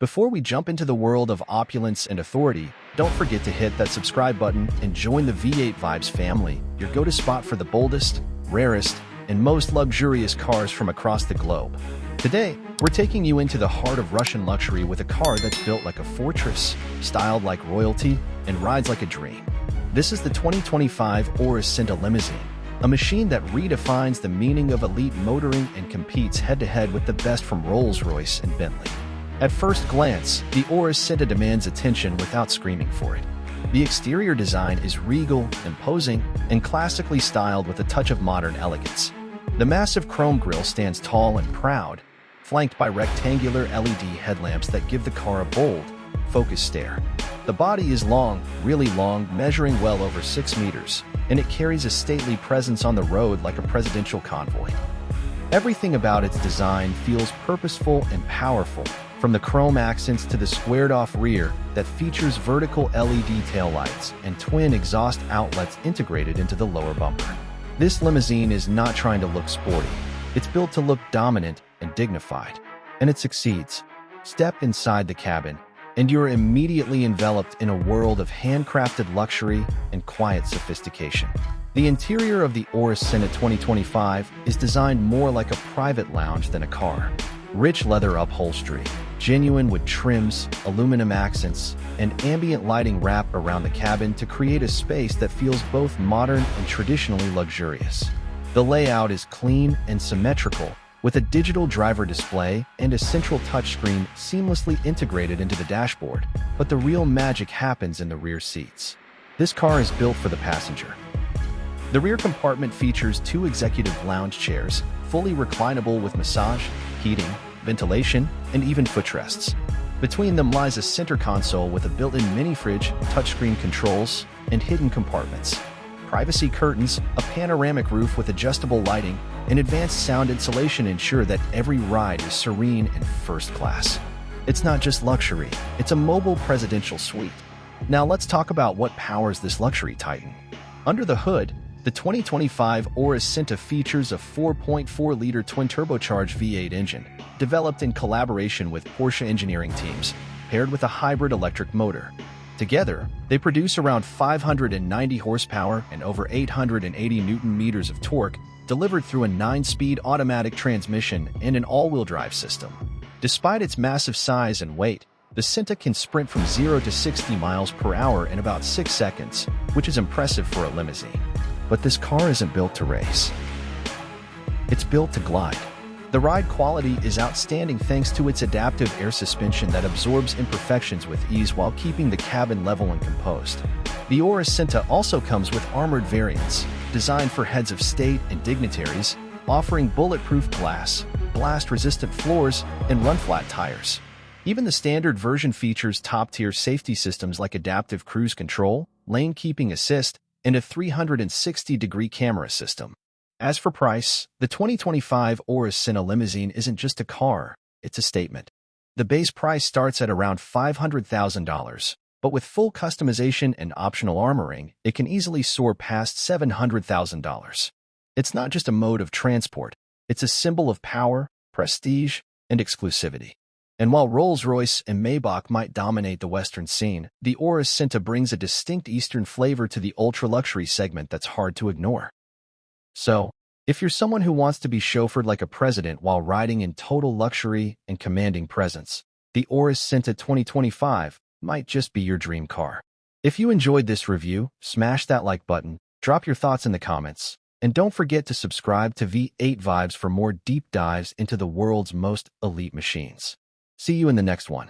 Before we jump into the world of opulence and authority, don't forget to hit that subscribe button and join the V8 Vibes family, your go-to spot for the boldest, rarest, and most luxurious cars from across the globe. Today, we're taking you into the heart of Russian luxury with a car that's built like a fortress, styled like royalty, and rides like a dream. This is the 2025 Aurus Senta Limousine, a machine that redefines the meaning of elite motoring and competes head-to-head with the best from Rolls Royce and Bentley. At first glance, the Aurus Senta demands attention without screaming for it. The exterior design is regal, imposing, and classically styled with a touch of modern elegance. The massive chrome grille stands tall and proud, flanked by rectangular LED headlamps that give the car a bold, focused stare. The body is long, really long, measuring well over 6 meters, and it carries a stately presence on the road like a presidential convoy. Everything about its design feels purposeful and powerful, from the chrome accents to the squared-off rear that features vertical LED taillights and twin exhaust outlets integrated into the lower bumper. This limousine is not trying to look sporty. It's built to look dominant and dignified, and it succeeds. Step inside the cabin, and you're immediately enveloped in a world of handcrafted luxury and quiet sophistication. The interior of the Aurus Senta 2025 is designed more like a private lounge than a car. Rich leather upholstery, genuine wood trims, aluminum accents, and ambient lighting wrap around the cabin to create a space that feels both modern and traditionally luxurious. The layout is clean and symmetrical, with a digital driver display and a central touchscreen seamlessly integrated into the dashboard, but the real magic happens in the rear seats. This car is built for the passenger. The rear compartment features 2 executive lounge chairs, fully reclinable with massage, heating, ventilation, and even footrests. Between them lies a center console with a built-in mini-fridge, touchscreen controls, and hidden compartments. Privacy curtains, a panoramic roof with adjustable lighting, and advanced sound insulation ensure that every ride is serene and first class. It's not just luxury, it's a mobile presidential suite. Now let's talk about what powers this luxury titan. Under the hood, the 2025 Aurus Senta features a 4.4-liter twin-turbocharged V8 engine, developed in collaboration with Porsche engineering teams, paired with a hybrid electric motor. Together, they produce around 590 horsepower and over 880 newton-meters of torque, delivered through a 9-speed automatic transmission and an all-wheel drive system. Despite its massive size and weight, the Senta can sprint from 0 to 60 miles per hour in about 6 seconds, which is impressive for a limousine. But this car isn't built to race. It's built to glide. The ride quality is outstanding thanks to its adaptive air suspension that absorbs imperfections with ease while keeping the cabin level and composed. The Aurus Senta also comes with armored variants, designed for heads of state and dignitaries, offering bulletproof glass, blast-resistant floors, and run-flat tires. Even the standard version features top-tier safety systems like adaptive cruise control, lane-keeping assist, and a 360-degree camera system. As for price, the 2025 Aurus Senta Limousine isn't just a car, it's a statement. The base price starts at around $500,000, but with full customization and optional armoring, it can easily soar past $700,000. It's not just a mode of transport, it's a symbol of power, prestige, and exclusivity. And while Rolls Royce and Maybach might dominate the Western scene, the Aurus Senta brings a distinct Eastern flavor to the ultra-luxury segment that's hard to ignore. So, if you're someone who wants to be chauffeured like a president while riding in total luxury and commanding presence, the Aurus Senta 2025 might just be your dream car. If you enjoyed this review, smash that like button, drop your thoughts in the comments, and don't forget to subscribe to V8 Vibes for more deep dives into the world's most elite machines. See you in the next one.